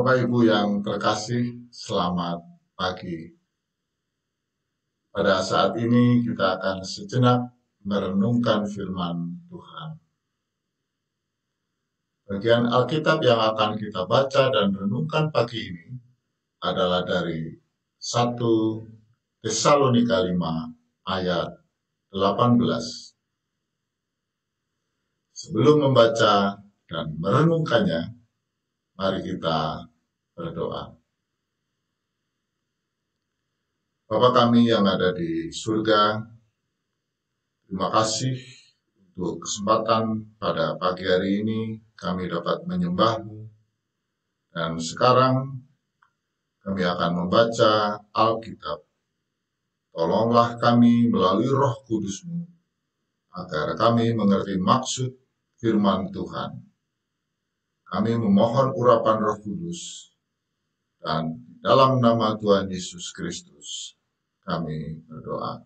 Bapak Ibu yang terkasih, selamat pagi. Pada saat ini kita akan sejenak merenungkan firman Tuhan. Bagian Alkitab yang akan kita baca dan renungkan pagi ini adalah dari 1 Tesalonika 5 ayat 18. Sebelum membaca dan merenungkannya, mari kita berdoa. Bapa kami yang ada di surga, terima kasih untuk kesempatan pada pagi hari ini kami dapat menyembah-Mu. Dan sekarang kami akan membaca Alkitab. Tolonglah kami melalui Roh Kudus-Mu, agar kami mengerti maksud firman Tuhan. Kami memohon urapan Roh Kudus, dan dalam nama Tuhan Yesus Kristus kami berdoa.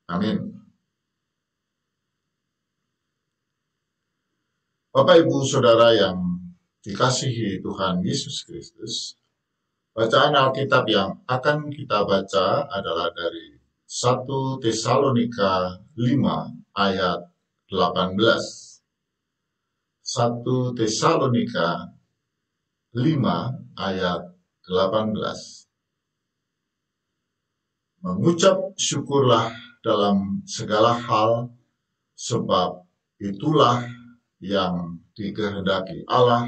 Amin. Bapak, Ibu, Saudara yang dikasihi Tuhan Yesus Kristus, bacaan Alkitab yang akan kita baca adalah dari 1 Tesalonika 5 ayat 18. 1 Tesalonika 5 ayat 18. Mengucap syukurlah dalam segala hal, sebab itulah yang dikehendaki Allah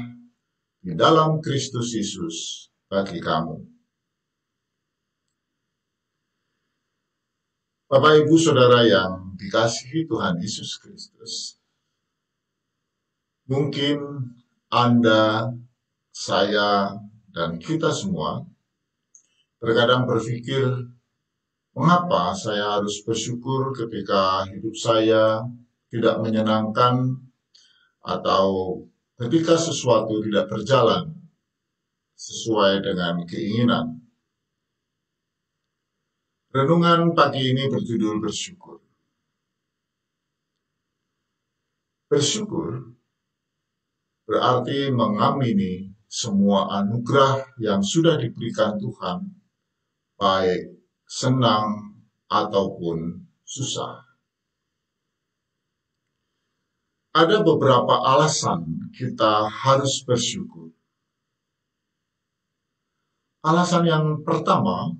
di dalam Kristus Yesus bagi kamu. Bapak, Ibu, Saudara yang dikasihi Tuhan Yesus Kristus, mungkin Anda, saya, dan kita semua terkadang berpikir, mengapa saya harus bersyukur ketika hidup saya tidak menyenangkan atau ketika sesuatu tidak berjalan sesuai dengan keinginan. Renungan pagi ini berjudul bersyukur. Bersyukur berarti mengamini semua anugerah yang sudah diberikan Tuhan, baik senang ataupun susah. Ada beberapa alasan kita harus bersyukur. Alasan yang pertama,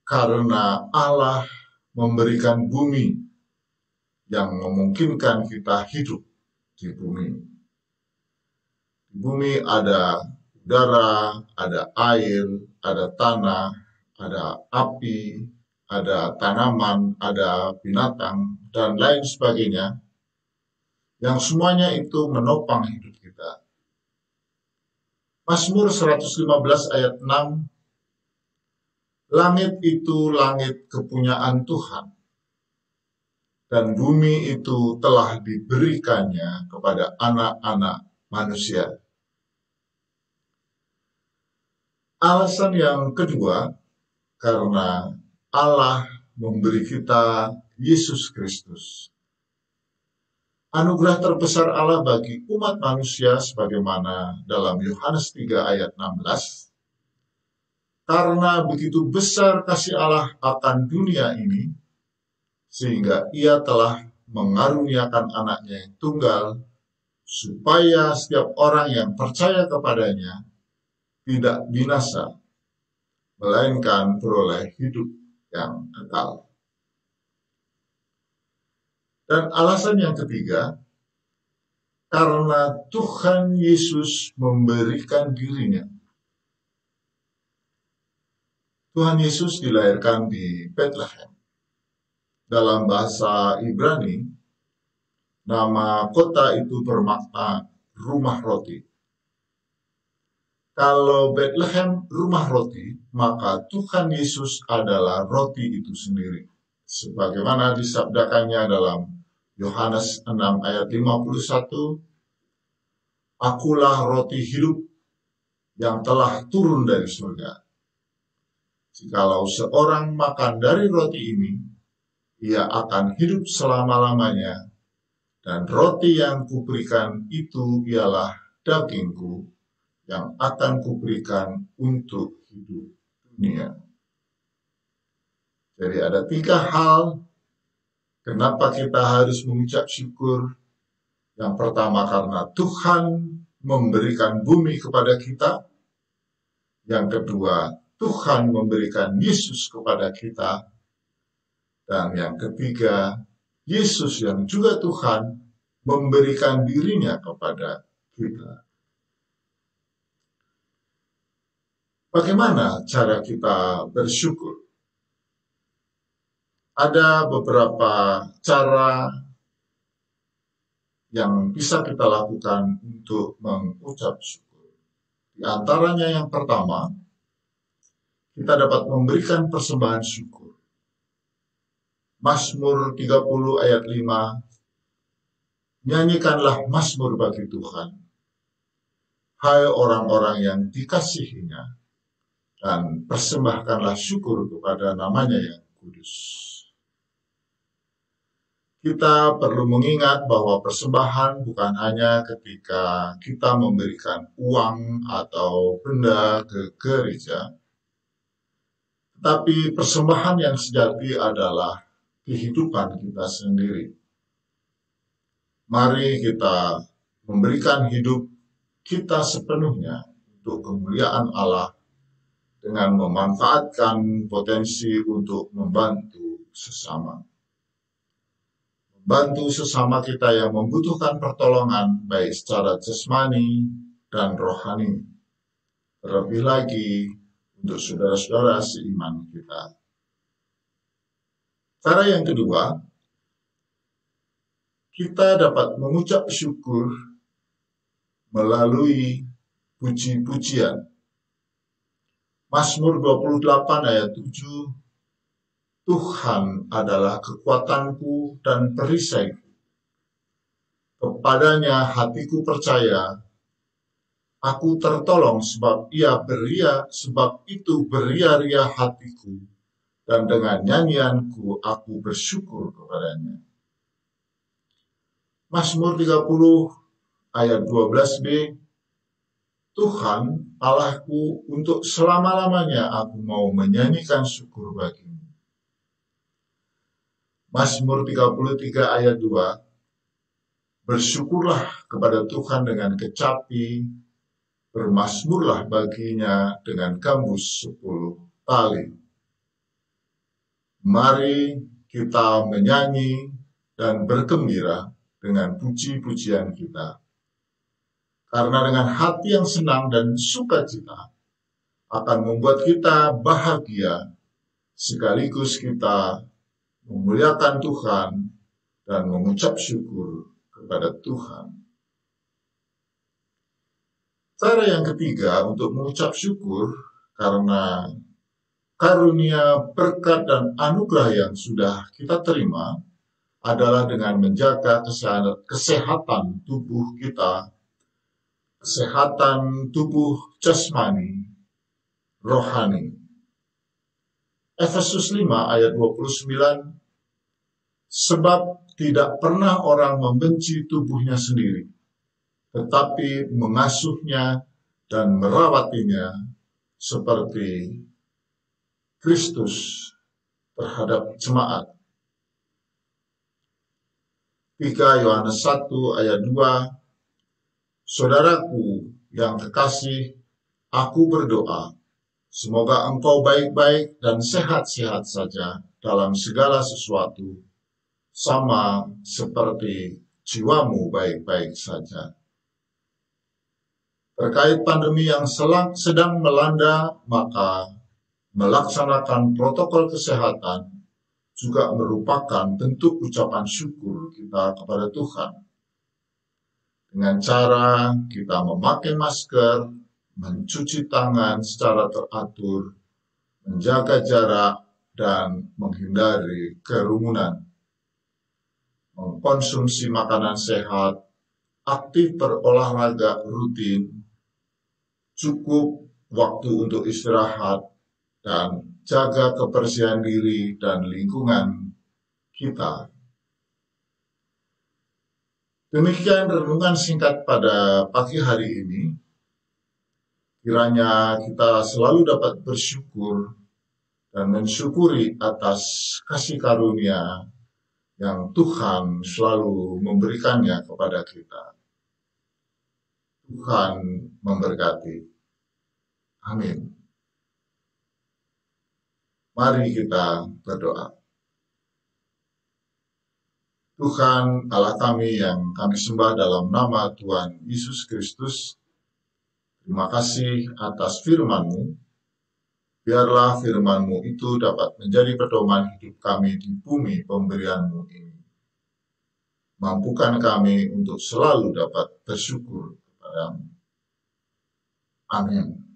karena Allah memberikan bumi yang memungkinkan kita hidup di bumi. Di bumi ada udara, ada air, ada tanah, ada api, ada tanaman, ada binatang, dan lain sebagainya, yang semuanya itu menopang hidup kita. Mazmur 115 ayat 6, langit itu langit kepunyaan Tuhan, dan bumi itu telah diberikannya kepada anak-anak manusia. Alasan yang kedua, karena Allah memberi kita Yesus Kristus. Anugerah terbesar Allah bagi umat manusia sebagaimana dalam Yohanes 3 ayat 16. Karena begitu besar kasih Allah akan dunia ini, sehingga ia telah mengaruniakan anaknya yang tunggal, supaya setiap orang yang percaya kepadanya tidak binasa, melainkan beroleh hidup yang kekal. Dan alasan yang ketiga, karena Tuhan Yesus memberikan dirinya. Tuhan Yesus dilahirkan di Bethlehem. Dalam bahasa Ibrani, nama kota itu bermakna rumah roti. Kalau Bethlehem rumah roti, maka Tuhan Yesus adalah roti itu sendiri. Sebagaimana disabdakannya dalam Yohanes 6 ayat 51, akulah roti hidup yang telah turun dari surga. Jikalau seorang makan dari roti ini, ia akan hidup selama-lamanya, dan roti yang kuberikan itu ialah dagingku yang akan kuberikan untuk hidup dunia. Jadi ada 3 hal kenapa kita harus mengucap syukur. Yang pertama, karena Tuhan memberikan bumi kepada kita. Yang kedua, Tuhan memberikan Yesus kepada kita. Dan yang ketiga, Yesus yang juga Tuhan memberikan dirinya kepada kita. Bagaimana cara kita bersyukur? Ada beberapa cara yang bisa kita lakukan untuk mengucap syukur. Di antaranya yang pertama, kita dapat memberikan persembahan syukur. Mazmur 30 ayat 5, nyanyikanlah mazmur bagi Tuhan, hai orang-orang yang dikasihinya, dan persembahkanlah syukur kepada namanya yang kudus. Kita perlu mengingat bahwa persembahan bukan hanya ketika kita memberikan uang atau benda ke gereja, tetapi persembahan yang sejati adalah kehidupan kita sendiri. Mari kita memberikan hidup kita sepenuhnya untuk kemuliaan Allah dengan memanfaatkan potensi untuk membantu sesama. Bantu sesama kita yang membutuhkan pertolongan baik secara jasmani dan rohani. Terlebih lagi untuk saudara-saudara seiman kita. Cara yang kedua, kita dapat mengucap syukur melalui puji-pujian. Mazmur 28 ayat 7, Tuhan adalah kekuatanku dan perisaiku. Kepadanya hatiku percaya, aku tertolong sebab itu beria-ria hatiku, dan dengan nyanyianku aku bersyukur kepadanya. Mazmur 30 ayat 12b, Tuhan Allahku, untuk selama-lamanya aku mau menyanyikan syukur bagimu. Mazmur 33 ayat 2, bersyukurlah kepada Tuhan dengan kecapi, bermasmurlah baginya dengan gambus 10 tali. Mari kita menyanyi dan bergembira dengan puji-pujian kita. Karena dengan hati yang senang dan sukacita akan membuat kita bahagia, sekaligus kita memuliakan Tuhan dan mengucap syukur kepada Tuhan. Cara yang ketiga untuk mengucap syukur karena karunia, berkat, dan anugerah yang sudah kita terima adalah dengan menjaga kesehatan tubuh kita, kesehatan tubuh jasmani, rohani. Efesus 5 ayat 29, sebab tidak pernah orang membenci tubuhnya sendiri, tetapi mengasuhnya dan merawatinya seperti Kristus terhadap jemaat. 3 Yohanes 1 ayat 2, saudaraku yang kekasih, aku berdoa, semoga engkau baik-baik dan sehat-sehat saja dalam segala sesuatu, sama seperti jiwamu baik-baik saja. Terkait pandemi yang sedang melanda, maka melaksanakan protokol kesehatan juga merupakan bentuk ucapan syukur kita kepada Tuhan. Dengan cara kita memakai masker, mencuci tangan secara teratur, menjaga jarak, dan menghindari kerumunan. Mengkonsumsi makanan sehat, aktif berolahraga rutin, cukup waktu untuk istirahat, dan jaga kebersihan diri dan lingkungan kita. Demikian renungan singkat pada pagi hari ini. Kiranya kita selalu dapat bersyukur dan mensyukuri atas kasih karunia yang Tuhan selalu memberikannya kepada kita. Tuhan memberkati. Amin. Mari kita berdoa. Tuhan Allah kami yang kami sembah dalam nama Tuhan Yesus Kristus, terima kasih atas firman-Mu. Biarlah firman-Mu itu dapat menjadi pedoman hidup kami di bumi pemberian-Mu ini. Mampukan kami untuk selalu dapat bersyukur kepada-Mu. Amin.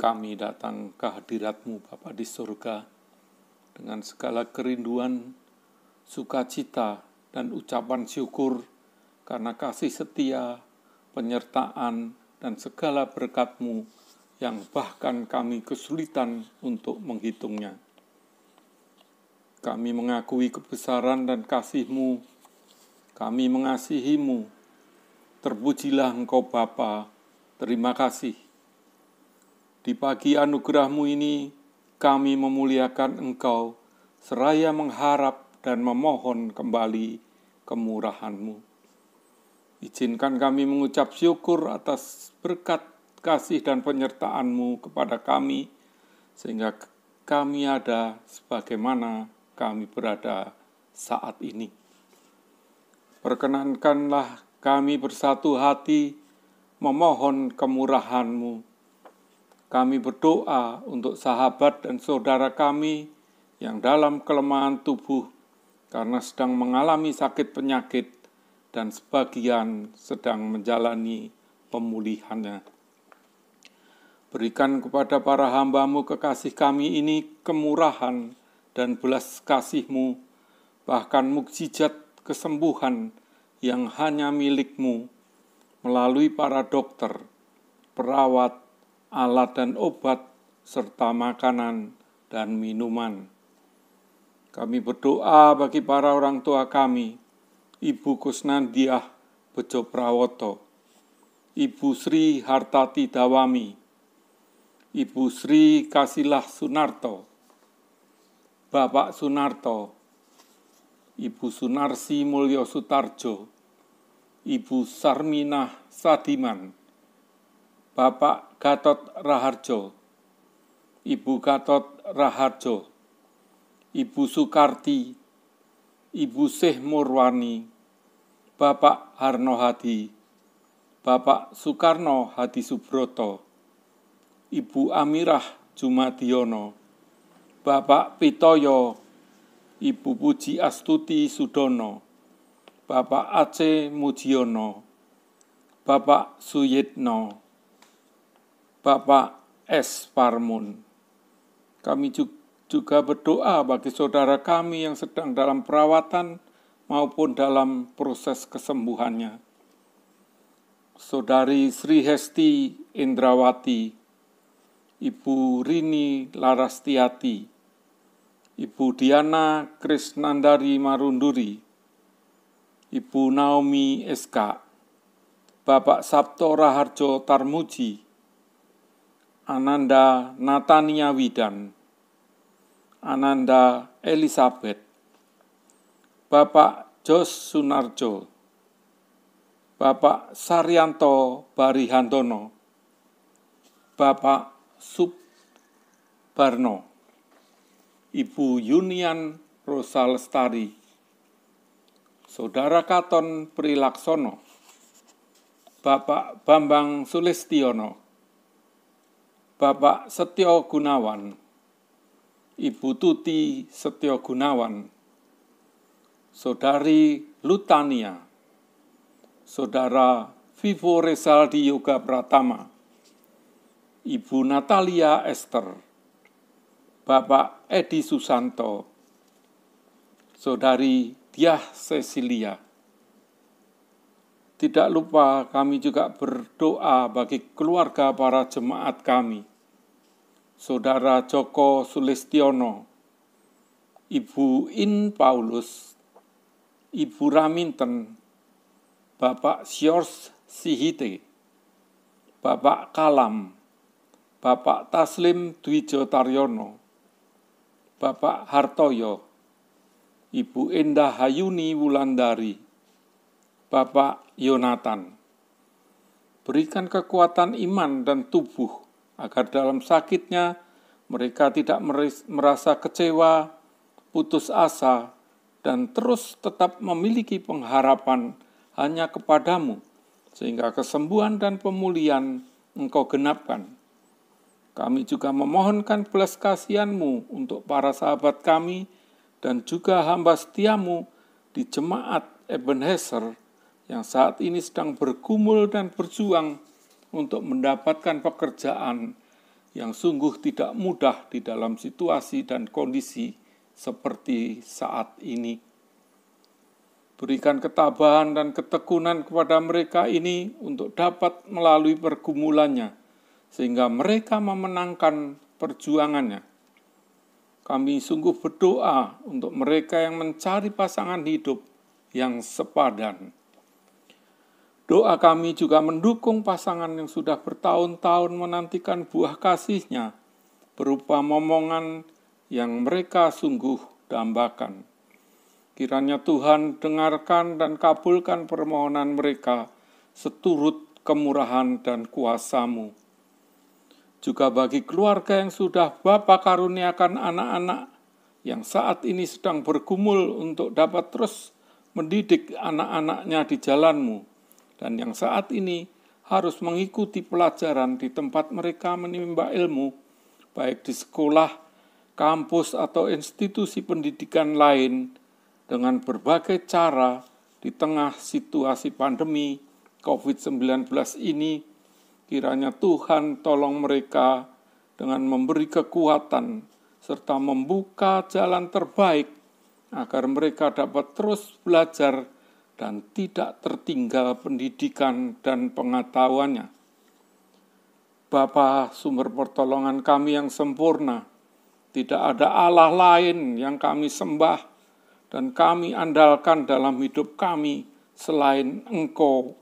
kami datang ke hadirat-Mu Bapa di surga dengan segala kerinduan, sukacita, dan ucapan syukur karena kasih setia, penyertaan, dan segala berkat-Mu yang bahkan kami kesulitan untuk menghitungnya. Kami mengakui kebesaran dan kasih-Mu, kami mengasihi-Mu. Terpujilah Engkau Bapa, terima kasih. Di pagi anugerah-Mu ini, kami memuliakan Engkau, seraya mengharap dan memohon kembali kemurahan-Mu. Izinkan kami mengucap syukur atas berkat kasih dan penyertaan-Mu kepada kami, sehingga kami ada sebagaimana kami berada saat ini. Perkenankanlah kami bersatu hati memohon kemurahan-Mu. Kami berdoa untuk sahabat dan saudara kami yang dalam kelemahan tubuh karena sedang mengalami sakit penyakit dan sebagian sedang menjalani pemulihannya. Berikan kepada para hamba-Mu kekasih kami ini kemurahan dan belas kasih-Mu, bahkan mukjizat kesembuhan yang hanya milik-Mu melalui para dokter, perawat, alat dan obat, serta makanan dan minuman. Kami berdoa bagi para orang tua kami, Ibu Kusnandiah Bejo Prawoto, Ibu Sri Hartati Dawami, Ibu Sri Kasilah Sunarto, Bapak Sunarto, Ibu Sunarsi Mulyo Sutarjo, Ibu Sarminah Sadiman, Bapak Gatot Raharjo, Ibu Gatot Raharjo, Ibu Sukarti, Ibu Syekh Murwani, Bapak Harno Hadi, Bapak Soekarno Hadi Subroto, Ibu Amirah Jumadiono, Bapak Pitoyo, Ibu Puji Astuti Sudono, Bapak Aceh Mujiono, Bapak Suyitno, Bapak S. Parmun. Kami juga berdoa bagi saudara kami yang sedang dalam perawatan maupun dalam proses kesembuhannya. Saudari Sri Hesti Indrawati, Ibu Rini Larastiati, Ibu Diana Krisnandari Marunduri, Ibu Naomi SK, Bapak Sabto Raharjo Tarmuji, Ananda Natania Widan, Ananda Elizabeth, Bapak Jos Sunarjo, Bapak Saryanto Barihantono, Bapak Subbarno, Ibu Yunian Rosa Lestari, Saudara Katon Prilaksono, Bapak Bambang Sulistiono, Bapak Setyo Gunawan, Ibu Tuti Setyo Gunawan, Saudari Lutania, Saudara Vivo Resaldi Yoga Pratama, Ibu Natalia Esther, Bapak Edi Susanto, Saudari Diah Cecilia. Tidak lupa kami juga berdoa bagi keluarga para jemaat kami, Saudara Joko Sulistiono, Ibu In Paulus, Ibu Raminten, Bapak Syors Sihite, Bapak Kalam, Bapak Taslim Dwijo Taryono, Bapak Hartoyo, Ibu Endah Hayuni Wulandari, Bapak Yonatan. Berikan kekuatan iman dan tubuh agar dalam sakitnya mereka tidak merasa kecewa, putus asa, dan terus tetap memiliki pengharapan hanya kepadamu, sehingga kesembuhan dan pemulihan Engkau genapkan. Kami juga memohonkan belas kasihan-Mu untuk para sahabat kami dan juga hamba setiamu di jemaat Ebenezer yang saat ini sedang bergumul dan berjuang untuk mendapatkan pekerjaan yang sungguh tidak mudah di dalam situasi dan kondisi seperti saat ini. Berikan ketabahan dan ketekunan kepada mereka ini untuk dapat melalui pergumulannya, sehingga mereka memenangkan perjuangannya. Kami sungguh berdoa untuk mereka yang mencari pasangan hidup yang sepadan. Doa kami juga mendukung pasangan yang sudah bertahun-tahun menantikan buah kasihnya berupa momongan yang mereka sungguh dambakan. Kiranya Tuhan dengarkan dan kabulkan permohonan mereka seturut kemurahan dan kuasa-Mu. Juga bagi keluarga yang sudah Bapa karuniakan anak-anak yang saat ini sedang bergumul untuk dapat terus mendidik anak-anaknya di jalan-Mu, dan yang saat ini harus mengikuti pelajaran di tempat mereka menimba ilmu, baik di sekolah, kampus, atau institusi pendidikan lain, dengan berbagai cara di tengah situasi pandemi COVID-19 ini. Kiranya Tuhan tolong mereka dengan memberi kekuatan serta membuka jalan terbaik agar mereka dapat terus belajar dan tidak tertinggal pendidikan dan pengetahuannya. Bapa, sumber pertolongan kami yang sempurna, tidak ada Allah lain yang kami sembah dan kami andalkan dalam hidup kami selain Engkau,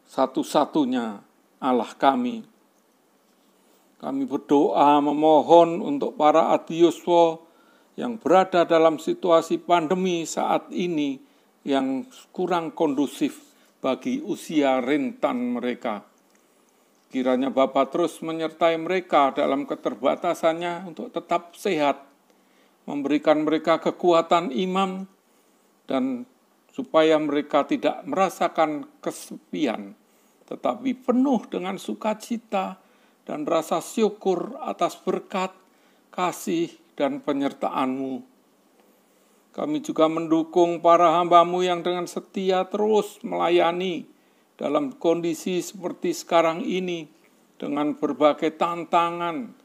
satu-satunya Allah kami. Kami berdoa memohon untuk para adiyuswa yang berada dalam situasi pandemi saat ini yang kurang kondusif bagi usia rentan mereka. Kiranya Bapa terus menyertai mereka dalam keterbatasannya untuk tetap sehat, memberikan mereka kekuatan iman, dan supaya mereka tidak merasakan kesepian, tetapi penuh dengan sukacita dan rasa syukur atas berkat, kasih, dan penyertaan-Mu. Kami juga mendukung para hamba-Mu yang dengan setia terus melayani dalam kondisi seperti sekarang ini dengan berbagai tantangan,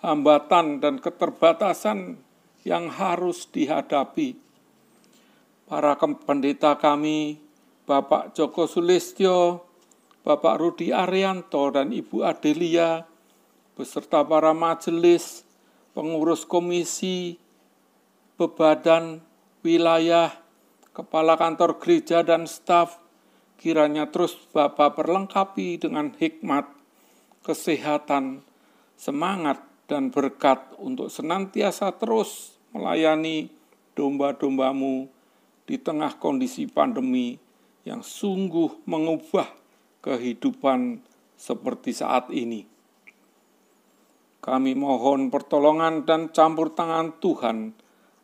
hambatan, dan keterbatasan yang harus dihadapi. Para pendeta kami, Bapak Joko Sulistyo, Bapak Rudi Arianto, dan Ibu Adelia, beserta para majelis, pengurus komisi, bebadan, wilayah, kepala kantor gereja dan staf, kiranya terus Bapa perlengkapi dengan hikmat, kesehatan, semangat, dan berkat untuk senantiasa terus melayani domba-domba-Mu di tengah kondisi pandemi yang sungguh mengubah kehidupan seperti saat ini. Kami mohon pertolongan dan campur tangan Tuhan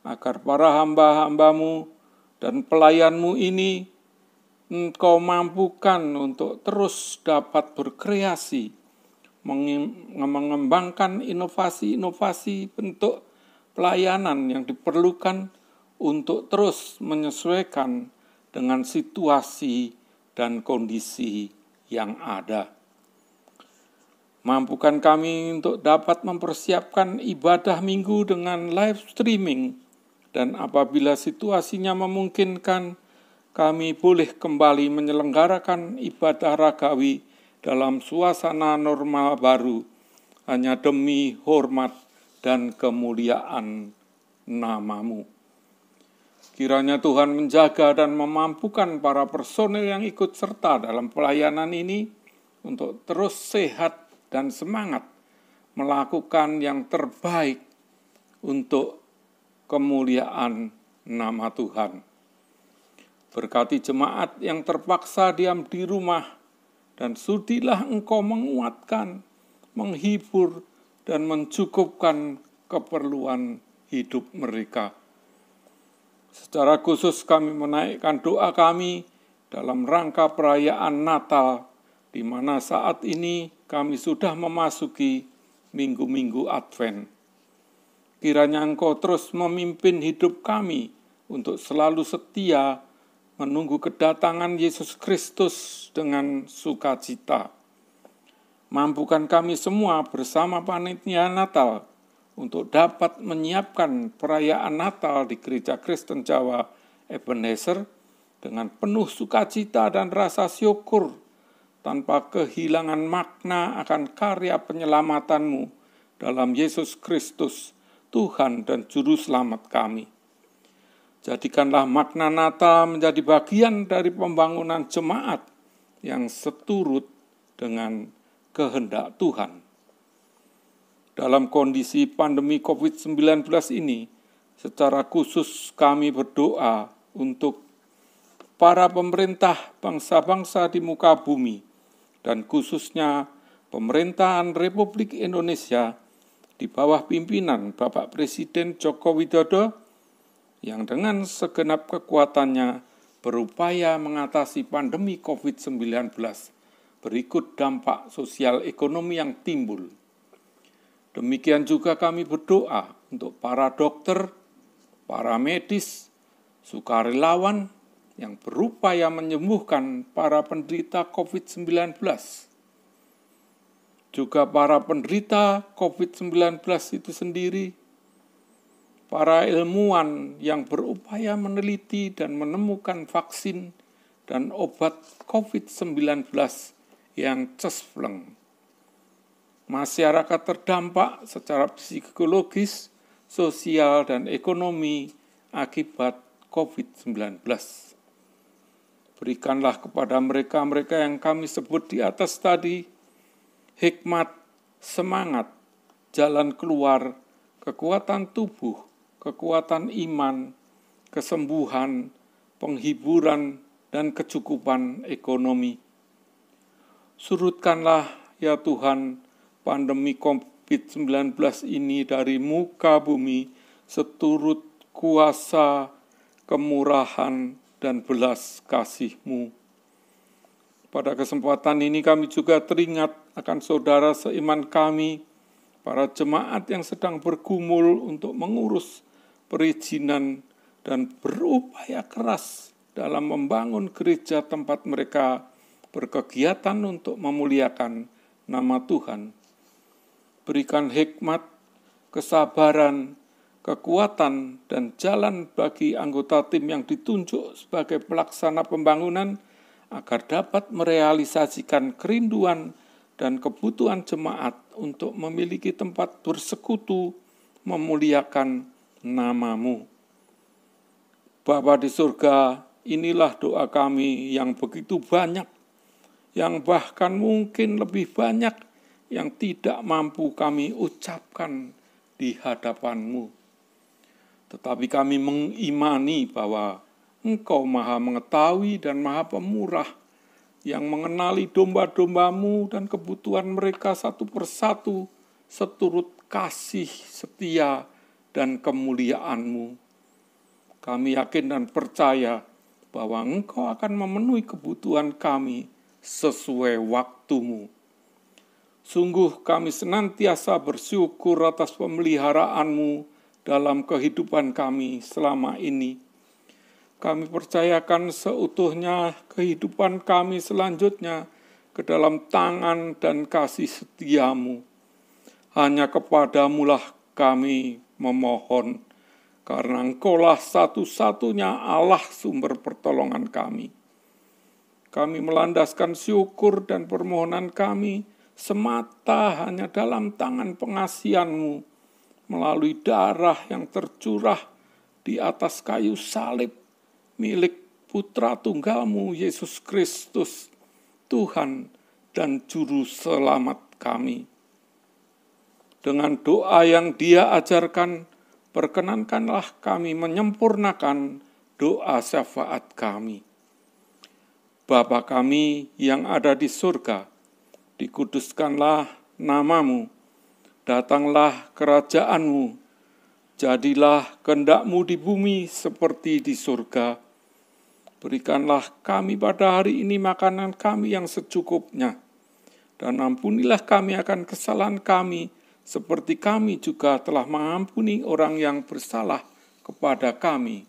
agar para hamba-hamba-Mu dan pelayan-Mu ini Engkau mampukan untuk terus dapat berkreasi, mengembangkan inovasi-inovasi bentuk pelayanan yang diperlukan untuk terus menyesuaikan dengan situasi dan kondisi yang ada. Mampukan kami untuk dapat mempersiapkan ibadah minggu dengan live streaming, dan apabila situasinya memungkinkan, kami boleh kembali menyelenggarakan ibadah ragawi dalam suasana normal baru, hanya demi hormat dan kemuliaan nama-Mu. Kiranya Tuhan menjaga dan memampukan para personel yang ikut serta dalam pelayanan ini untuk terus sehat dan semangat melakukan yang terbaik untuk kemuliaan nama Tuhan. Berkati jemaat yang terpaksa diam di rumah, dan sudilah Engkau menguatkan, menghibur, dan mencukupkan keperluan hidup mereka. Secara khusus kami menaikkan doa kami dalam rangka perayaan Natal, di mana saat ini kami sudah memasuki minggu-minggu Advent. Kiranya Engkau terus memimpin hidup kami untuk selalu setia menunggu kedatangan Yesus Kristus dengan sukacita. Mampukan kami semua bersama panitia Natal untuk dapat menyiapkan perayaan Natal di Gereja Kristen Jawa Ebenezer dengan penuh sukacita dan rasa syukur, tanpa kehilangan makna akan karya penyelamatanmu dalam Yesus Kristus, Tuhan dan Juru Selamat kami. Jadikanlah makna Natal menjadi bagian dari pembangunan jemaat yang seturut dengan kehendak Tuhan. Dalam kondisi pandemi COVID-19 ini, secara khusus kami berdoa untuk para pemerintah bangsa-bangsa di muka bumi, dan khususnya pemerintahan Republik Indonesia di bawah pimpinan Bapak Presiden Joko Widodo yang dengan segenap kekuatannya berupaya mengatasi pandemi COVID-19 berikut dampak sosial ekonomi yang timbul. Demikian juga kami berdoa untuk para dokter, para medis, sukarelawan yang berupaya menyembuhkan para penderita COVID-19. Juga para penderita COVID-19 itu sendiri, para ilmuwan yang berupaya meneliti dan menemukan vaksin dan obat COVID-19 yang cespleng. Masyarakat terdampak secara psikologis, sosial, dan ekonomi akibat COVID-19. Berikanlah kepada mereka-mereka yang kami sebut di atas tadi, hikmat, semangat, jalan keluar, kekuatan tubuh, kekuatan iman, kesembuhan, penghiburan, dan kecukupan ekonomi. Surutkanlah, ya Tuhan, pandemi COVID-19 ini dari muka bumi seturut kuasa, kemurahan, dan belas kasih-Mu. Pada kesempatan ini kami juga teringat akan saudara seiman kami, para jemaat yang sedang bergumul untuk mengurus perizinan dan berupaya keras dalam membangun gereja tempat mereka berkegiatan untuk memuliakan nama Tuhan. Berikan hikmat, kesabaran, kekuatan, dan jalan bagi anggota tim yang ditunjuk sebagai pelaksana pembangunan agar dapat merealisasikan kerinduan dan kebutuhan jemaat untuk memiliki tempat bersekutu memuliakan nama-Mu. Bapa di surga, inilah doa kami yang begitu banyak, yang bahkan mungkin lebih banyak yang tidak mampu kami ucapkan di hadapan-Mu. Tetapi kami mengimani bahwa Engkau Maha Mengetahui dan Maha Pemurah, yang mengenali domba-domba-Mu dan kebutuhan mereka satu persatu, seturut kasih, setia, dan kemuliaan-Mu. Kami yakin dan percaya bahwa Engkau akan memenuhi kebutuhan kami sesuai waktu-Mu. Sungguh kami senantiasa bersyukur atas pemeliharaan-Mu dalam kehidupan kami selama ini. Kami percayakan seutuhnya kehidupan kami selanjutnya ke dalam tangan dan kasih setia-Mu. Hanya kepadamu lah kami memohon, karena Engkaulah satu-satunya Allah sumber pertolongan kami. Kami melandaskan syukur dan permohonan kami semata hanya dalam tangan pengasihan-Mu, melalui darah yang tercurah di atas kayu salib, milik Putra Tunggal-Mu, Yesus Kristus, Tuhan dan Juru Selamat kami. Dengan doa yang Dia ajarkan, perkenankanlah kami menyempurnakan doa syafaat kami. Bapa kami yang ada di surga, dikuduskanlah nama-Mu, datanglah kerajaan-Mu, jadilah kehendak-Mu di bumi seperti di surga. Berikanlah kami pada hari ini makanan kami yang secukupnya, dan ampunilah kami akan kesalahan kami, seperti kami juga telah mengampuni orang yang bersalah kepada kami.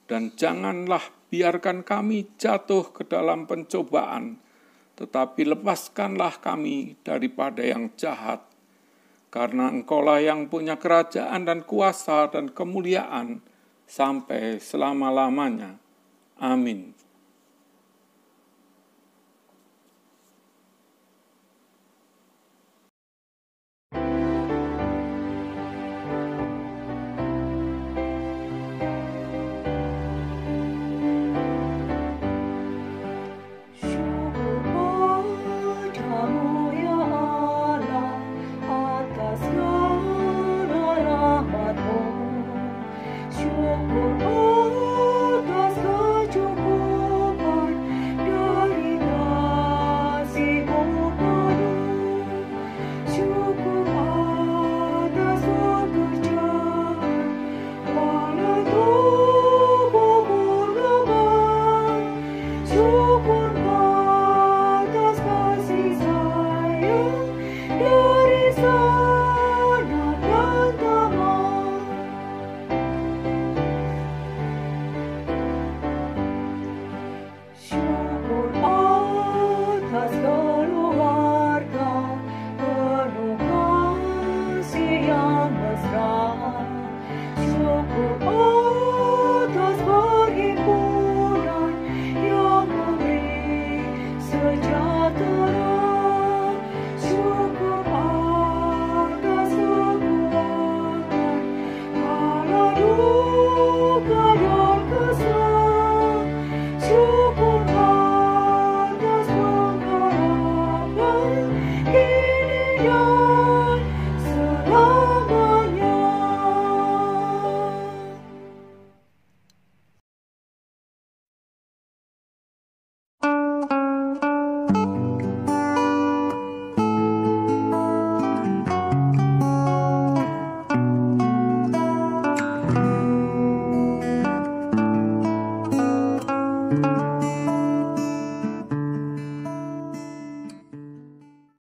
Dan janganlah biarkan kami jatuh ke dalam pencobaan, tetapi lepaskanlah kami daripada yang jahat. Karena Engkaulah yang punya kerajaan dan kuasa dan kemuliaan sampai selama-lamanya. Amin.